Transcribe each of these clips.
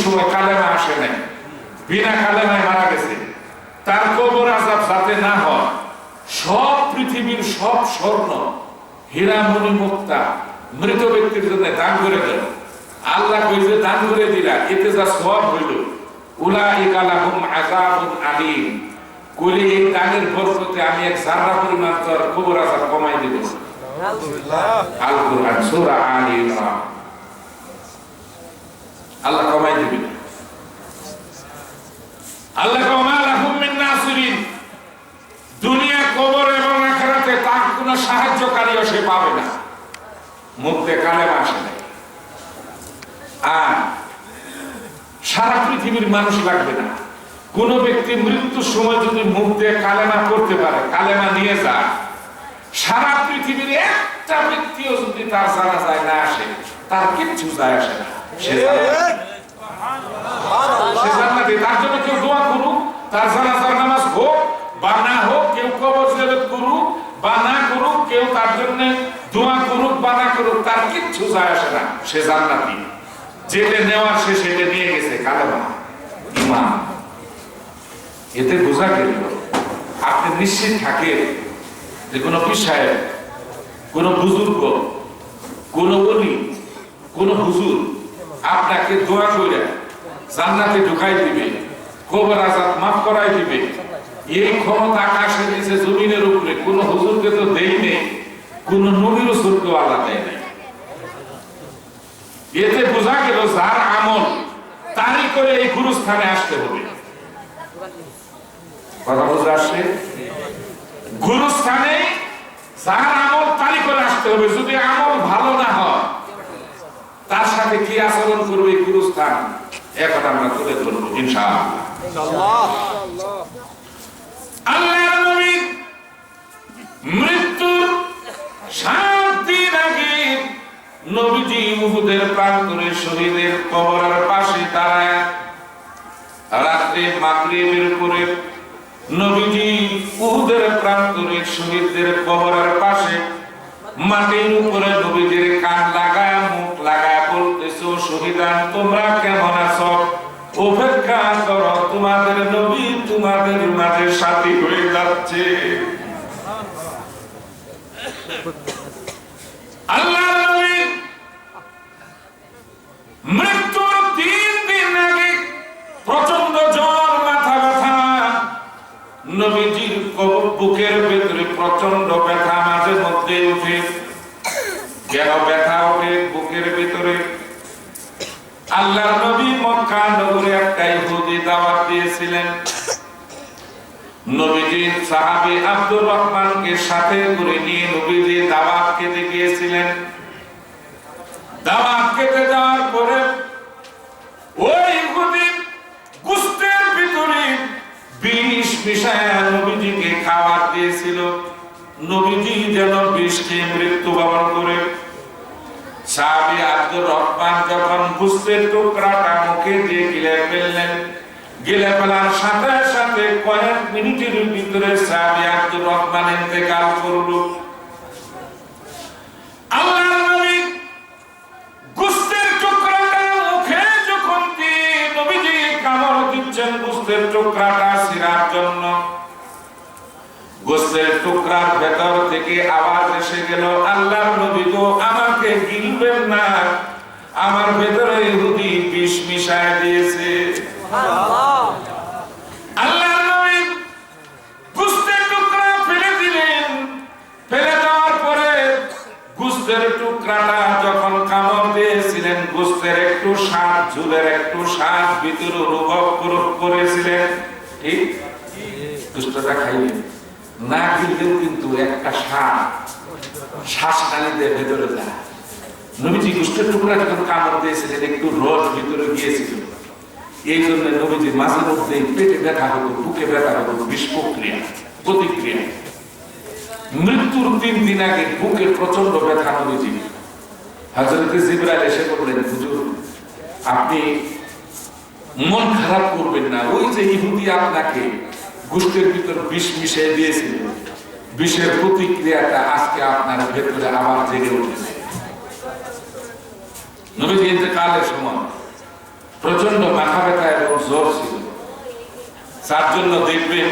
সময় কালেমা আসে নাই, বিনা কালেমায় মারা গেছে, তার কবর আযাব যাতে না হয়, সব পৃথিবীর সব স্বর্ণ হীরা মণি মুক্তা মৃত ব্যক্তির জন্য দান করে দেন। আল্লাহ কইছে দান করে দিলা, এতে যা সওয়াব হইল, উলাইকা লাহুম আযাবুন আলীম, কইলে এই দানের বরকতে আমি এক যারা পরিমাণ তোর কবর আযাব কমাই দেব। আল কুরআন সূরা আলী ইমরান। আল্লাহ কমাই দিবে। আল্লাহ কমা লাহুম মিন নাসিরিন, দুনিয়া কবর এবং আখিরাতে তার কোনো সাহায্যকারীও সে পাবে না। মুখে কালেমা আসে না। আর সারা পৃথিবীর মানুষ লাগবে না। কোন ব্যক্তি মৃত্যুর সময় যদি মুখ দিয়ে কালেমা করতে পারে, কালেমা নিয়ে যায়, সারা পৃথিবীর একটা ব্যক্তিও যদি তার জানাজায় না আসে, তার কিচ্ছু যায় আসে না। সে জান্নাতি। তার জন্য কেউ দোয়া করুক, তার জানাজার নামাজ হোক বা না হোক, কেউ কবর জিয়ারত করুক বা না করুক, কেউ তার জন্য দোয়া করুক বা না করুক, তার কিচ্ছু যায় আসে না। সে জান্নাতি। যেটা নেওয়ার সে সেটা নিয়ে গেছে, কালেমা ঈমান। এতে বোঝা গেল আপনি নিশ্চিত থাকেন যে কোন পীর সাহেব, কোন বুজুর্গ, কোন ওলি, কোন হুজুর আপনাকে দোয়া করে জান্নাতে ঢুকাই দিবে, কবর আযাব মাফ করাই দিবে। এই ক্ষমতা আকাশের নিচে জমিনের উপরে কোন হুজুরকে তো দেই নেই, কোন নবী রাসূলকে আল্লাহ দেয় নাই। এতে বোঝা গেল যার আমল তারই করে এই গুরুস্থানে আসতে হবে। কথা বুঝে আসছে? গুরুস্থানে যার আমল তারই করে আসতে হবে। যদি আমল ভালো না হয়, তার সাথে কি আচরণ করবে এই গুরুস্থান, এখন আমরা তুলে ধরবো ইনশাআল্লাহ। আল্লাহর নবী মৃত্যুর 7 দিন আগে নবীজি উহুদের প্রান্তরে শহীদের কবরের পাশে দাঁড়ায়, রাতে মাগরিবের পরে নবীজি উহুদের প্রান্তরে শহীদদের কবরের পাশে মাটির উপরে নবীজির কান লাগায় মুখ লাগায় বলতেছো, শহীদান তোমরা কেমন আছো? অপেক্ষা করো, তোমাদের নবী তোমাদের মাঝে সাথী হয়ে যাচ্ছে। আল্লাহ নবী মৃত্যুর 3 দিন আগে প্রচন্ড জ্বর, মাথা ব্যথা, নবীজির বুকের ভেতরে প্রচন্ড ব্যথা মাঝে মধ্যে উঠে। কেন ব্যথা ওঠে বুকের ভিতরে? আল্লাহ নবী মক্কা নগরে একটা ইহুদি দাওয়াত দিয়েছিলেন। নবীজির সাহাবী আব্দুর রহমানকে সাথে করে নিয়ে নবীজি দাওয়াত খেতে গিয়েছিলেন। দাওয়াত খেতে যাওয়ার পরে ওই ইহুদি গোশতের ভিতরে বিষ মিশায় নবীজিকে খাবার দিয়েছিল। নবীজি যেন বিষ খেয়ে মৃত্যুবরণ করে। সাহাবী আব্দুর রহমান যখন গোশতের টুকরাটা মুখে দিয়ে গিলে ফেললেন, গিলে ফেলার সাথে সাথে কয়েক মিনিটের ভিতরে সাহাবী আব্দুর রহমান ইন্তেকাল করলো। আল্লাহর নবী গোশতের টুকরাটা মুখে যখন দিয়ে নবীজি কামড় দিচ্ছেন গোশতের টুকরাটা ছিঁড়ার জন্য, গোশতের টুকরার ভেতর থেকে আওয়াজ এসে গেল, আল্লাহর নবী গো, আমাকে গিলবেন না, আমার ভেতরে ইহুদি বিষ মিশায় দিয়েছে। আল্লাহর নবী গোশতের টুকরা ফেলে দিলেন। ফেলে দেওয়ার পরে গোশতের টুকরাটা যখন কামড় দিয়েছিলেন, গোশতের একটু স্বাদ, ঝুলের একটু স্বাদ ভিতরে অনুভব করেছিলেন। ঠিক গোশতটা খাইলেন না, গিললেও কিন্তু একটা শ্বাসনালীতে ভেতরে যায়। নবীজি গোশতের টুকরা যখন কামড় দিয়েছিলেন, একটু রস ভিতরে গিয়েছিল। এই জন্য নবীজি মাঝে মধ্যে পেটে ব্যথা হতো, বুকে ব্যথা হতো, বিষ প্রতিক্রিয়া। মৃত্যুর 3 দিন আগে বুকের প্রচন্ড ব্যথা নবীজি। হযরত জিবরাইল এসে বললেন, হুজুর আপনি মন খারাপ করবেন না, ওই যে ইহুদি আপনাকে গোশতের ভিতর বিষ মিশিয়ে দিয়েছিল, বিষের প্রতিক্রিয়াটা আজকে আপনার ভেতরে আবার জেগে উঠেছে। নবীজি ইন্তেকালের সময় প্রচন্ড মাথা ব্যথা এবং জ্বর ছিল। যার জন্য দেখবেন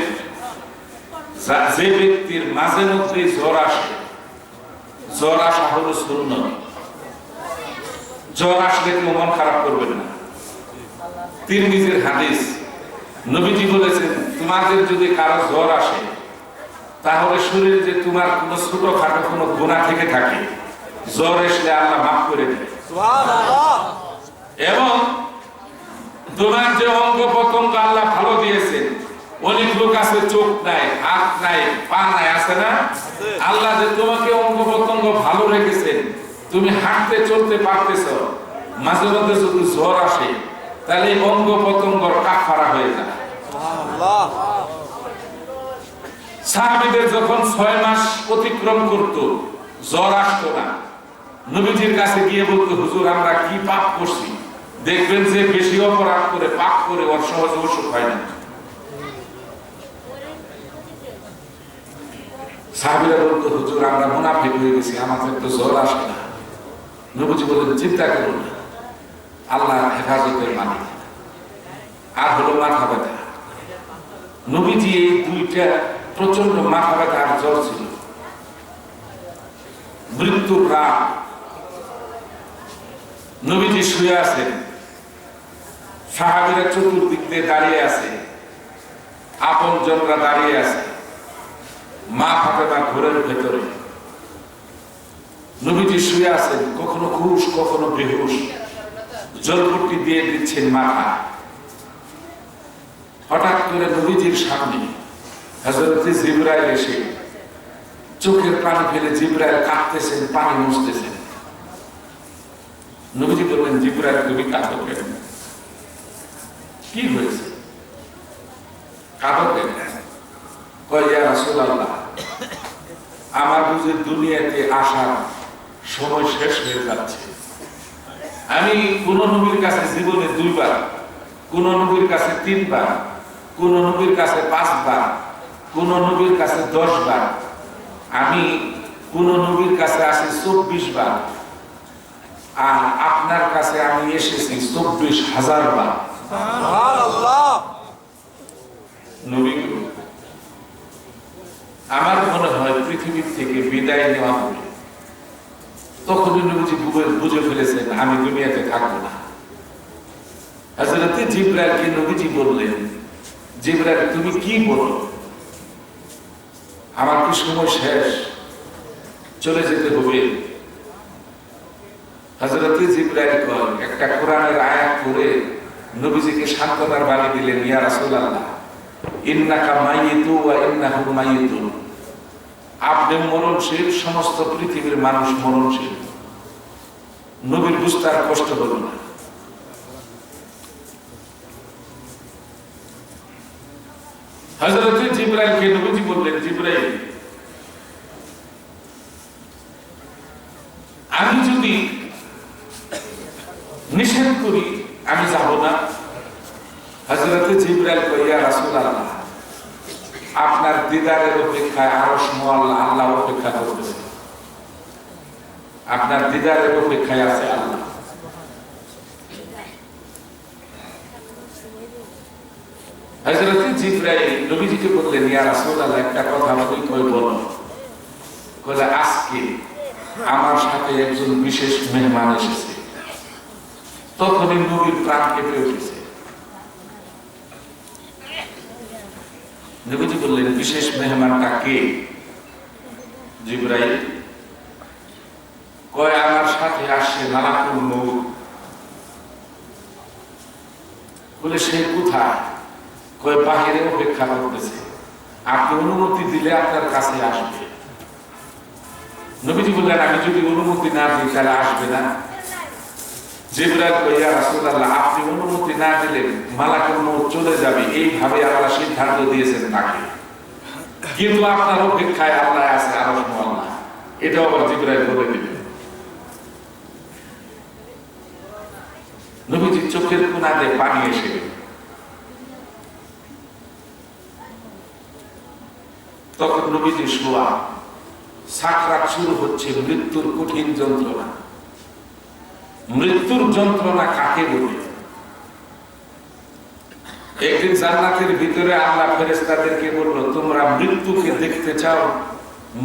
যে ব্যক্তির মাঝে মধ্যে জ্বর আসা হলো সুন্নাত। জ্বর আসলে কেউ মন খারাপ করবেন না। তিরমিজির হাদিস, নবীজি বলেছেন, তোমাদের যদি কারো জ্বর আসে তাহলে শরীরে যে তোমার কোনো ছোটখাটো কোনো গুনাহ থেকে থাকে, জ্বর এসলে আল্লাহ মাফ করে দেয়। এবং তোমার যে অঙ্গ প্রত্যঙ্গ আল্লাহ ভালো দিয়েছেন, অনেক লোক আছে চোখ নাই, হাত নাই, পা নাই, আছে না? আল্লাহ যে তোমাকে অঙ্গ প্রত্যঙ্গ ভালো রেখেছেন, তুমি হাঁটতে চলতে পারতেছ, মাঝে মধ্যে যদি জ্বর আসে তাহলে অঙ্গ প্রত্যঙ্গর কাফারা হয়ে যায়। সাহাবীদের যখন 6 মাস অতিক্রম করত, জ্বর আসতো না, নবীজির কাছে গিয়ে বলতো, হুজুর আমরা কি পাপ করছি? দেখবেন যে বেশি অপরাধ করে পাপ করে ওর সহজে অসুখ হয় না। সাহাবীরা বলতো, হুজুর আমরা মুনাফিক হয়ে গেছি, আমাদের তো জ্বর আসে না। নবীজি বললেন, চিন্তা করুন না, আল্লাহ হেফাজতের মালিক। আর হলো মাথা ব্যথা। নবীজি এই দুইটা প্রচন্ড মাথা ব্যথা আর জ্বর ছিল। মৃত্যুর রাত, নবীজি শুয়ে আছেন, সাহাবীরা চতুর্দিক দিয়ে দাঁড়িয়ে আছে, আপনজনরা দাঁড়িয়ে আছে, মা ফাতেমা ঘরের ভেতরে। নবীজি শুয়ে আছেন, কখনো হুশ কখনো বেহুশ, জলপট্টি দিয়ে দিচ্ছেন মাথা। হঠাৎ করে নবীজির সামনে হযরত জিবরাইল এসে চোখের পানি ফেলে জিবরাইল কাঁদতেছেন, পানি মুছতেছেন। নবীজি বললেন, জিবরাইল তুমি কাঁদো কেন? কি হয়েছে? কাঁদো কেন? কয়, ইয়া রাসূলুল্লাহ, আমার বুঝি দুনিয়াতে আসার সময় শেষ হয়ে যাচ্ছে। আমি কোন নবীর কাছে জীবনে 2 বার, কোন নবীর কাছে 3 বার, কোন নবীর কাছে 5 বার, কোন নবীর কাছে 10 বার, আমি কোন নবীর কাছে আসি 24 বার, আর আপনার কাছে আমি এসেছি 24,000 বার। সুবহানাল্লাহ। নবী, আমার মনে হয় পৃথিবীর থেকে বিদায় নেওয়া হবে। তখনই নবীজি বুঝে ফেলেছেন আমি দুনিয়াতে থাকবো না। হযরত জিবরাইলকে নবীজি বললেন, জিবরাইল তুমি কি বলো? আমার কি সময় শেষ? চলে যেতে হবে? হযরত জিবরাইল একটা কোরআনের আয়াত পড়ে নবীজিকে সান্ত্বনার বাণী দিলেন, ইয়া রাসূলুল্লাহ, ইন্নাকা মাইয়িতু ওয়া ইন্নাহুম মাইয়িতুন। আপনি মরণশীল, সমস্ত পৃথিবীর মানুষ মরণশীল। নবীর বুঝতে আর কষ্ট হলো না। হযরত জিবরাইলকে নবীজি বললেন, জিবরাইল, আমি যদি নিষেধ করি আমি যাব না। হযরত জিবরাইল কয়, ইয়া রাসূলুল্লাহ, আপনার দিদারের অপেক্ষায় আরশ মুআল্লা আল্লাহ অপেক্ষা করতেছে। আপনার দিদারের অপেক্ষায় আছে আল্লাহ। হযরত জিবরাইল নবীজিকে বললেন, ইয়া রাসূলুল্লাহ, একটা কথা আমাকে কই বলো। কইলে, আজকে আমার সাথে একজন বিশেষ মেহমান এসেছে। তখনই নবীর প্রাণ কেঁপে উঠেছে। নবীজি বললেন, বিশেষ মেহমানটা কে? জিবরাইল কয়, আমার সাথে আসছে মালাকুল মউত। বলে, সে কোথায়? কয়, বাহিরে অপেক্ষা করতেছে, আপনি অনুমতি দিলে আপনার কাছে আসবে। নবীজি বললেন, আমি যদি অনুমতি না দিই তাহলে আসবে না। জিবরাইল কয়, ইয়া রাসূলুল্লাহ, আপনি অনুমতি না দিলে মালাকুল মউত চলে যাবে, এইভাবে আল্লাহ সিদ্ধান্ত দিয়েছেন তাকে, কিন্তু আপনার অপেক্ষায় আল্লাহ আছে আরশ মুআল্লা। এটাও আবার জিবরাইল বলে দিলেন। নবীজির চোখের কোণাতে পানি এসে গেল। তখন নবীজি শোয়া, সাকরাত শুরু হচ্ছে, মৃত্যুর কঠিন যন্ত্রণা। মৃত্যুর যন্ত্রণা কাকে বলে? একদিন জান্নাতের ভিতরে আল্লাহ ফেরেশতাদেরকে বলল, তোমরা মৃত্যুকে দেখতে চাও?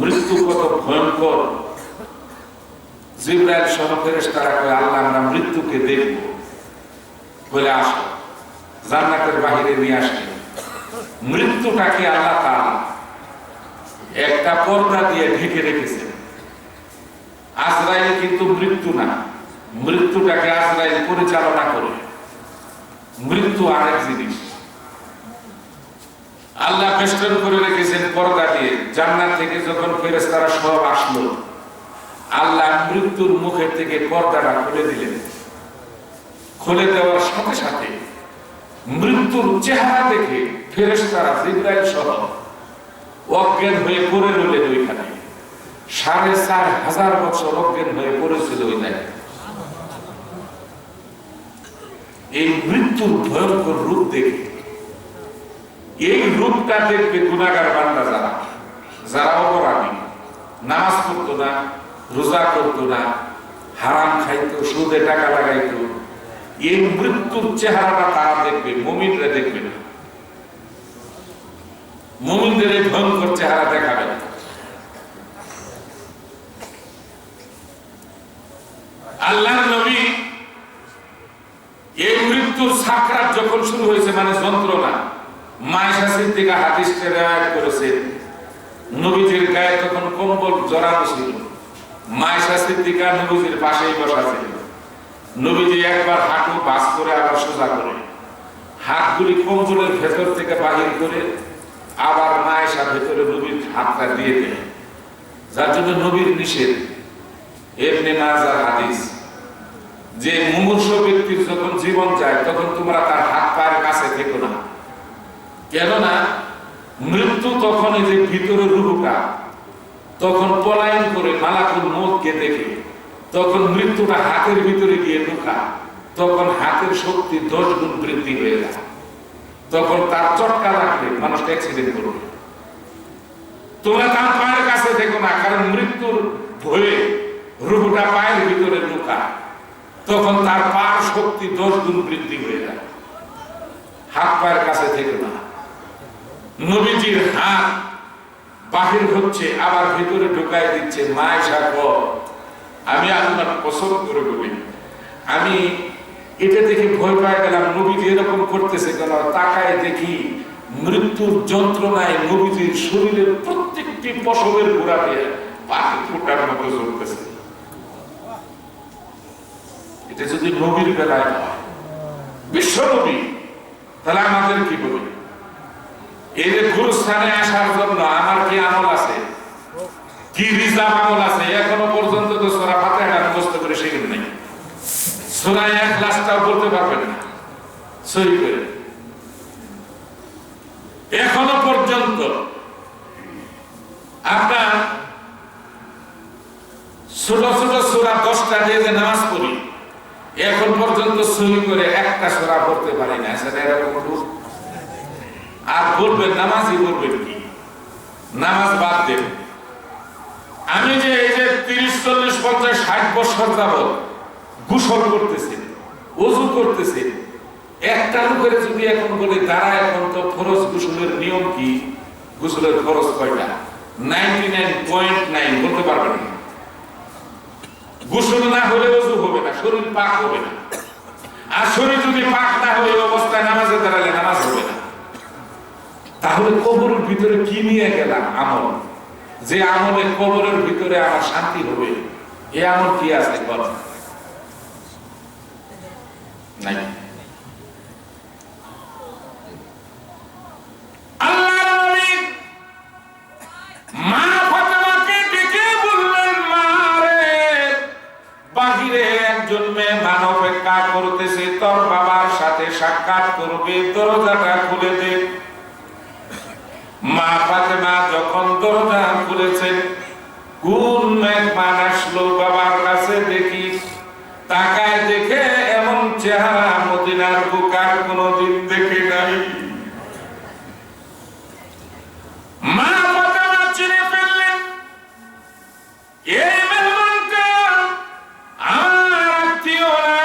মৃত্যু কত ভয়ঙ্কর। জিবরাইল সহ ফেরেশতারা কয়, আল্লাহ আমরা মৃত্যুকে দেখব। বলে আসো, জান্নাতের বাহিরে নিয়ে আসলেন। মৃত্যুটাকে আল্লাহ তাআলা একটা পর্দা দিয়ে ঢেকে রেখেছেন। আজরাইল কিন্তু মৃত্যু না, মৃত্যুটাকে আজরাইল পরিচালনা করে। মৃত্যু আরেক জিনিস। আল্লাহ বেষ্টন করে রেখেছেন পর্দা দিয়ে। জান্নাত থেকে যখন ফেরেশতারা সব আসলো, আল্লাহ মৃত্যুর মুখের থেকে পর্দাটা খুলে দিলেন। খুলে দেওয়ার সাথে সাথে মৃত্যুর চেহারা দেখে ফেরেশতারা জিবরাইল সহ অজ্ঞান হয়ে পড়ে রইলেন ওইখানে। ৪,৫০০ বছর অজ্ঞান হয়ে পড়েছিল ওই জায়গায়। এই মৃত্যুর ভয়ঙ্কর রূপ দেখে, এই রূপটা দেখবে গুনাহগার বান্দা যারা অপরাধী, নামাজ পড়তো না, রোজা করতো না, হারাম খাইতো, সুদে টাকা লাগাইতো, এই মৃত্যুর চেহারাটা তারা দেখবে, মুমিনরা দেখবে না। মুমিনদের এই ভয়ঙ্কর চেহারা দেখাবে না। আল্লাহর নবী এই মৃত্যুর সাকরাত যখন শুরু হয়েছে, মানে যন্ত্রণা, মায়েশা সিদ্দিকা হাদিসে riwayat করেছে, নবীজির গায়ে তখন কম্বল জড়ানো ছিল। মায়েশা সিদ্দিকা নবীজির পাশেই বসা ছিল। নবীজি একবার হাঁটু বাস করে আবার সোজা করে, হাতগুলি কম্বলের ভেতর থেকে বাহির করে আবার মায়েশা ভেতরে নবীর হাতটা দিয়ে দেয়, যার জন্য নবীর নিষেধ। ইবনে মাজাহ হাদিস যে মুমূর্ষু ব্যক্তির যখন জীবন যায় তখন তোমরা তার হাত পায়ের কাছে থেকো না। কেননা মৃত্যু তখন এই যে ভিতরে রূহটা তখন পলায়ন করে মালাকুল মউতকে দেখে, তখন মৃত্যুটা হাতের ভিতরে গিয়ে ঢোকা, তখন হাতের শক্তি 10 গুণ বৃদ্ধি হয়ে যায়। তখন তার চটকা লাগলে মানুষটা অ্যাক্সিডেন্ট করবে। তোমরা তার পায়ের কাছে দেখো না, কারণ মৃত্যুর ভয়ে রূহটা পায়ের ভিতরে ঢোকা, তখন তার পায়ের শক্তি 10 গুণ বৃদ্ধি হয়ে যায়। হাত পায়ের কাছে থেকো না। নবীজির হাত বাহির হচ্ছে, আবার ভিতরে ঢুকাই দিচ্ছে। মায়েশা কয়, আমি আপনার কসম করে বলি, আমি এটা দেখে ভয় পেয়ে গেলাম। নবীজি এরকম করতেছে কেন? তাকায় দেখি মৃত্যুর যন্ত্রণায় নবীজির শরীরের প্রত্যেকটি পশমের গোড়া দিয়ে পাখি ফোটার মতো চলতেছে। এটা যদি নবীর বেলায় হয়, বিশ্ব নবী, তাহলে আমাদের কি হবে? এই যে গুরুস্থানে আসার জন্য আমার কি আমল আছে, কি রিজার্ভ আমল আছে? এখনো পর্যন্ত তো সূরা ফাতিহা মুখস্থ করে শিখেন নাই, সূরা ইখলাসটাও বলতে পারবেন না সহি করে। এখনো পর্যন্ত আপনার ছোট ছোট সূরা 10টা দিয়ে যে নামাজ পড়ি, এখন পর্যন্ত সহি করে একটা সূরা পড়তে পারি না। সেটা এরকম আর বলবেন নামাজই বলবেন কি? নামাজ বাদ দেন। আমি যে এই যে 30, 40, 50, 60 বছর যাবত গোসল করতেছি, ওযু করতেছি, একটা লোকের যদি এখন বলে দাঁড়া, এখন তো ফরজ গোসলের নিয়ম কি, গোসলের ফরজ কয়টা, 99.9 বলতে পারবেন না। গোসল না হলে ওযু হবে না, শরীর পাক হবে না। আর শরীর যদি পাক না হয়, এই অবস্থায় নামাজে দাঁড়ালে নামাজ হবে না। তাহলে কবরের ভিতরে কি নিয়ে গেলাম আমল? যে আমলে কবরের ভিতরে আমার শান্তি হবে, এই আমল কি আছে? নাই। আল্লাহর নবী মা ফাতেমাকে ডেকে বললেন, মা রে, বাহিরে একজন মেহমান অপেক্ষা করতেছে, তোর বাবার সাথে সাক্ষাৎ করবে, দরজাটা খুলে দে। মা ফাতেমা যখন দরজা খুলেছেন, কোন মেহমান আসলো বাবার কাছে দেখি, তাকায় দেখে এমন চেহারা মদিনার বুকার কোনদিন দেখে নাই। মা ফাতেমা চিনে ফেললেন, এই মেহমানটা আমার আত্মীয় না,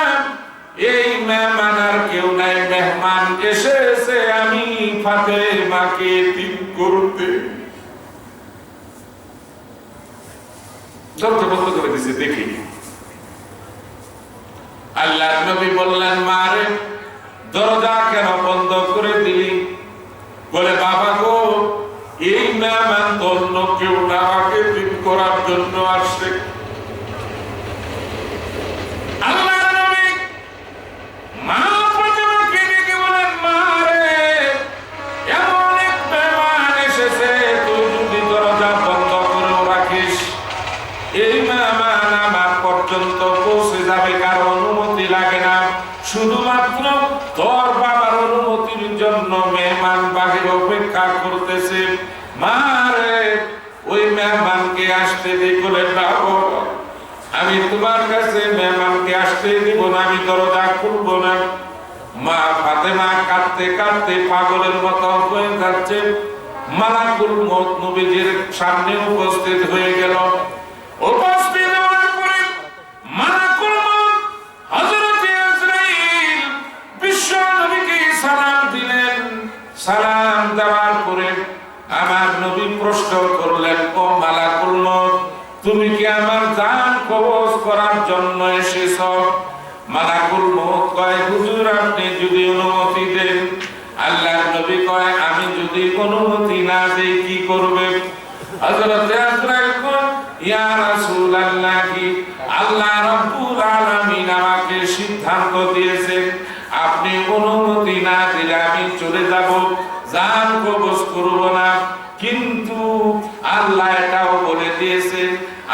এই মেহমান আর কেউ নাই, মেহমান মেহমান এসেছে আমি ফাতেমাকে তিন করতে। দরজা বন্ধ করে দিছে দেখি। আল্লাহর নবী বললেন, মারে দরজা কেন বন্ধ করে দিলি? বলে, বাবা গো, এই মেহমান তো অন্য কেউ না, আমাকে তিন করার জন্য আসছে। আল্লাহর নবী মা ফাতেমাকে ডেকে বলেন, মারে এমন এক মেহমান এসেছে, তুই যদি দরজা বন্ধ করে রাখিস এই মেহমান আমার পর্যন্ত পৌঁছে যাবে, কারো অনুমতি লাগে না, শুধুমাত্র তোর বাবার অনুমতির জন্য মেহমান বাহির অপেক্ষা করতেছে। মারে ওই মেহমানকে আসতে দেখলে না, আমি তোমার কাছে মেহমানকে আসতে দিব না, আমি দরজা খুলব না। মা ফাতেমা কাঁদতে কাঁদতে পাগলের মতো হয়ে যাচ্ছে। মালাকুল মউত নবীজির সামনে উপস্থিত হয়ে গেল। উপস্থিত হওয়ার পরে মালাকুল মউত হযরত ইসরাঈল বিশ্ব নবীকে সালাম দিলেন। সালাম দেওয়ার পরে আমার নবী প্রশ্ন করলেন, ও মালাকুল মউত, তুমি কি আমার জান কবজ করার জন্য এসেছ? মালাকুল মউত কয়, হুজুর আপনি যদি অনুমতি দেন। আল্লাহর নবী কয়, আমি যদি অনুমতি না দেই কি করবে? হযরত ইসরাঈল কয়, ইয়া রাসূলুল্লাহ, আল্লাহ রাব্বুল আলামিন আমাকে সিদ্ধান্ত দিয়েছেন, আপনি অনুমতি না দিলে আমি চলে যাব, জান কবজ করব না। কিন্তু আল্লাহ এটাও বলে দিয়েছে,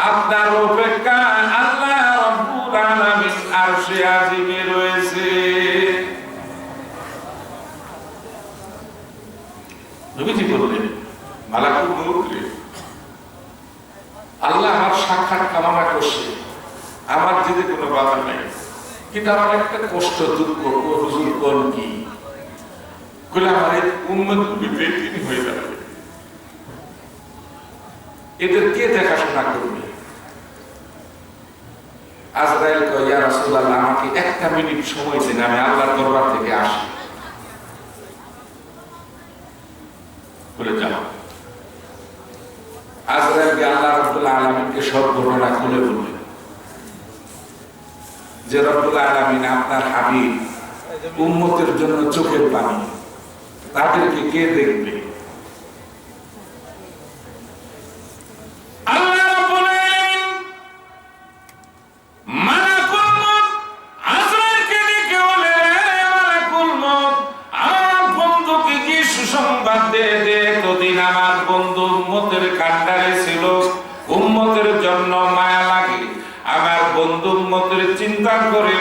আপনার অপেক্ষা আল্লাহ রাব্বুল আলামিন আরশে আজিমে রয়েছে। নবীজি বললেন, মালাকুল মউত, আল্লাহ আমার সাক্ষাৎ কামনা করছে, আমার যদি কোনো বাধা নাই, কিন্তু আমার একটা কষ্ট দুঃখ, হুজুর কোন কি? বলে, আমার এই উম্মতগুলি বেদিন হয়ে যাবে, এদের কে দেখাশোনা করবে? আজরাইল কয়, ইয়া রাসূলুল্লাহ, আমাকে একটা মিনিট সময় দিন, আমি আল্লাহর দরবার থেকে আসি। বলে, যাও। আজরাইলকে আল্লাহ রাব্বুল আলামিনকে সব ঘটনা খুলে বললেন যে, রব্বুল আলামিন আপনার হাবিব উম্মতের জন্য চোখের পানি, তাদেরকে কে দেখবে? চিন্তা করে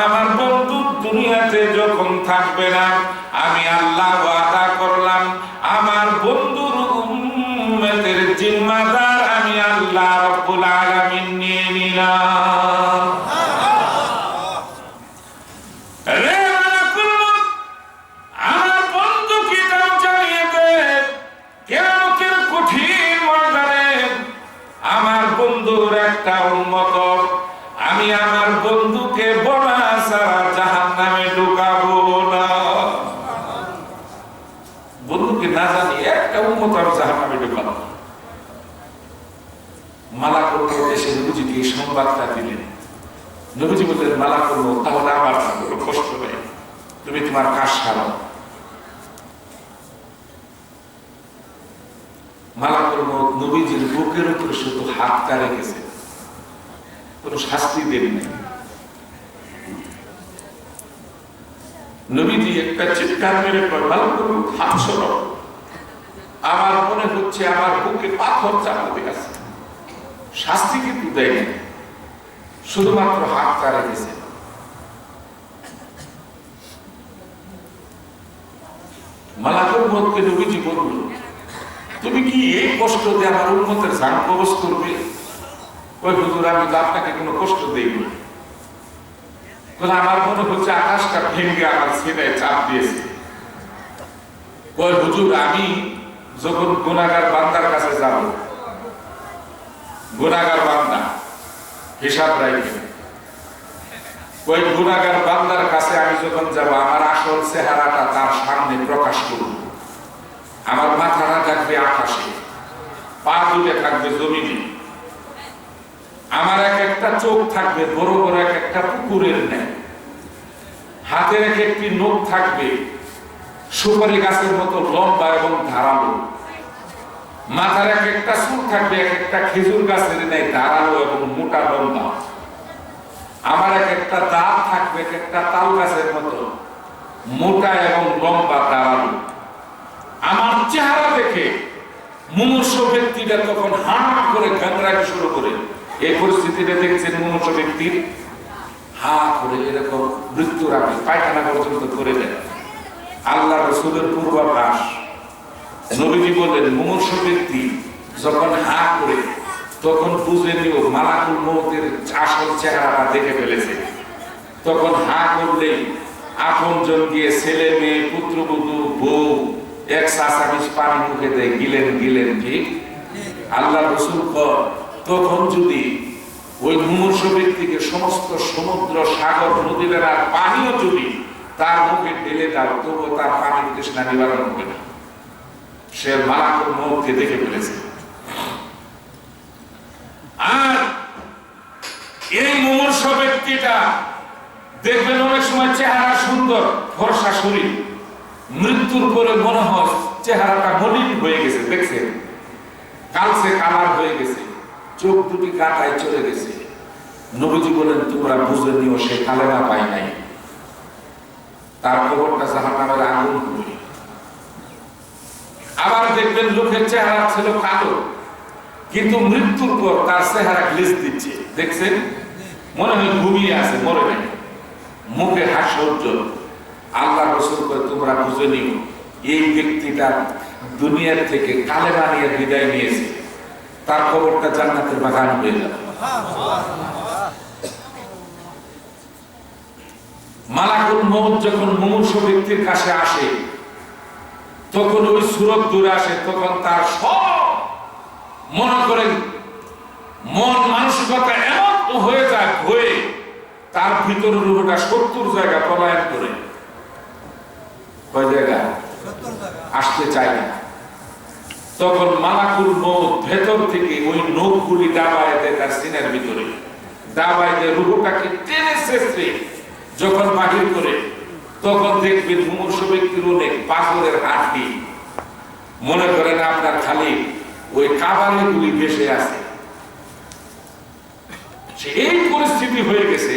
আমার বন্ধু দুনিয়াতে যখন থাকবে না, আমি আল্লাহ ওয়াদা করলাম আমার বন্ধুর উম্মতের জিম্মাদার আমি আল্লাহ রাব্বুল আলামিন নিয়ে নিলাম। আমার বন্ধুকে দাও চালিয়ে দে, কিয়ামতের কঠিন ময়দানে আমার বন্ধুর একটা উম্মত, আমি আমার বন্ধুকে বনা ছাড়া জাহান্নামে ঢুকাবো না। বন্ধুকে না জানি একটা উম্মত আমি জাহান্নামে ঢুকাবো। মালাকুল মউত এসে নবীজিকে এই সংবাদটা দিলেন। নবীজি বললেন, মালাকুল মউত, তাহলে আমার কোনো কষ্ট নেই, তুমি তোমার কাজ সারো। মালাকুল মউত নবীজির বুকের উপরে শুধু হাতটা রেখেছে, কোনো শাস্তি দেন নাই। নবীজি একটা চিৎকার মেরে কয়, মালাকুল মউত হাত সরো, আমার মনে হচ্ছে আমার বুকে পাথর চাপা দিয়ে আছে। শাস্তি কিন্তু দেয় না, শুধুমাত্র হাতটা রেখেছে। মালাকুল মউতকে নবীজি বলল, তুমি কি এই কষ্ট দিয়ে আমার উম্মতের জান কবজ করবে? ওই হুজুর, আমি তো আপনাকে কোনো কষ্ট দেইনি। আমার মনে হচ্ছে আকাশটা ভেঙে আমার ছেলে চাপ দিয়েছে। ওই হুজুর, আমি যখন গুনাহগার বান্দার কাছে যাব, গুনাহগার বান্দা হিসাব রাখবে, ওই গুনাহগার বান্দার কাছে আমি যখন যাব আমার আসল চেহারাটা তার সামনে প্রকাশ করব। আমার মাথাটা থাকবে আকাশে, পা দুটো থাকবে জমিনে, আমার এক একটা চোখ থাকবে বড় বড় এক একটা পুকুরের ন্যায়, হাতের এক একটি নখ থাকবে সুপারি গাছের মতো লম্বা এবং ধারালো, মাথার এক একটা চুল থাকবে এক একটা খেজুর গাছের ন্যায় ধারালো এবং মোটা লম্বা, আমার এক একটা দাঁত থাকবে এক একটা তাল গাছের মতো মোটা এবং লম্বা ধারালো। আমার চেহারা দেখে মুমূর্ষু ব্যক্তিটা তখন হা করে গাঁদরাতে শুরু করে। এই পরিস্থিতিটা দেখছেন মুমূর্ষু ব্যক্তির হা করে এরকম মৃত্যুর আগে পায়খানা পর্যন্ত করে দেয়। আল্লাহ রাসূলের পূর্বাভাস, নবীজি বলেন মুমূর্ষু ব্যক্তি যখন হা করে তখন বুঝে নিও মালাকুল মউতের আসল চেহারাটা দেখে ফেলেছে। তখন হা করলেই আপনজন গিয়ে ছেলে মেয়ে পুত্রবধূ বউ এক চাষাবিশ পানি মুখে দেয়, গিলেন গিলেন, ঠিক? আল্লাহ রাসূল তখন যদি ওই মুমূর্ষু ব্যক্তিকে সমস্ত সমুদ্র সাগর নদীর আর পানিও যদি তার মুখে ঢেলে দাও তবুও তার পানির তৃষ্ণা নিবারণ হবে না। সে মালাকুল মউতকে দেখে ফেলেছে। আর এই মুমূর্ষু ব্যক্তিটা দেখবেন অনেক সময় চেহারা সুন্দর, ফর্সা শরীর, মৃত্যুর পরে মনে হয় চেহারাটা মলিন হয়ে গেছে, দেখছেন কালচে কালার হয়ে গেছে, চোখ দুটি কাটায় চলে গেছে। নবীজি বলেন তোমরা বুঝে নিও সে কালেমা পায় নাই, তার কবরটা জাহান্নামের আগুন হবে। আবার দেখবেন লোকের চেহারা ছিল কালো, কিন্তু মৃত্যুর পর তার চেহারা গ্লেজ দিচ্ছে, দেখছেন মনে হয় ঘুমিয়ে আছে, মরে নাই, মুখে হাস্য উজ্জ্বল। আল্লাহ রাসূল কয় তোমরা বুঝে নিও এই ব্যক্তিটা দুনিয়ার থেকে কালেমা নিয়ে বিদায় নিয়েছে, তার কবরটা জান্নাতের বাগান হয়ে যাবে। মালাকুল মউত যখন মুমূর্ষু ব্যক্তির কাছে আসে তখন ওই সুরত দূরে আসে, তখন তার সব মনে করেন মন মানসিকতা এমন হয়ে যায় হয়ে তার ভিতরের রূপটা 70 জায়গা পলায়ন করে, কয় জায়গা আসতে চায় না। তখন মালাকুল মউত ভেতর থেকে ওই নখগুলি দাবায় দেয় তার সিনার ভিতরে, দাবায় দেয় রূহটাকে টেনে ছেঁচড়ে যখন বাহির করে, তখন দেখবেন মুমূর্ষু ব্যক্তির অনেক পাথরের হাড্ডি, মনে করেন আপনার খালি ওই কাবালিগুলি ভেসে আছে। এই পরিস্থিতি হয়ে গেছে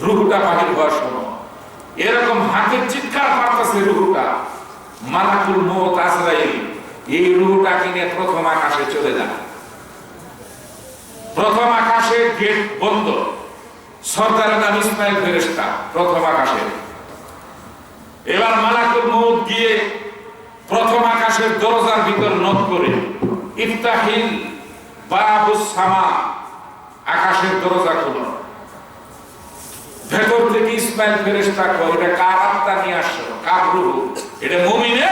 রূহটা বাহির হওয়ার সময়, এরকম হাতের চিৎকার পারতেছে রূহটা। মালাকুল মউত আজরাইল এই রূহটা কিনে প্রথম আকাশে চলে যায়। প্রথম আকাশে গেট বন্ধ, সর্দারের নাম ইসমাইল ফেরেশতা প্রথম আকাশে। এবার মালাকুল মউত গিয়ে প্রথম আকাশের দরজার ভিতর নক করে, ইফতাহিল বাবুস সামা, আকাশের দরজা খুলো। ভেতর থেকে ইসমাইল ফেরেশতা কয় এটা কার আত্মা নিয়ে আসছো, কার রূহ? এটা মুমিনের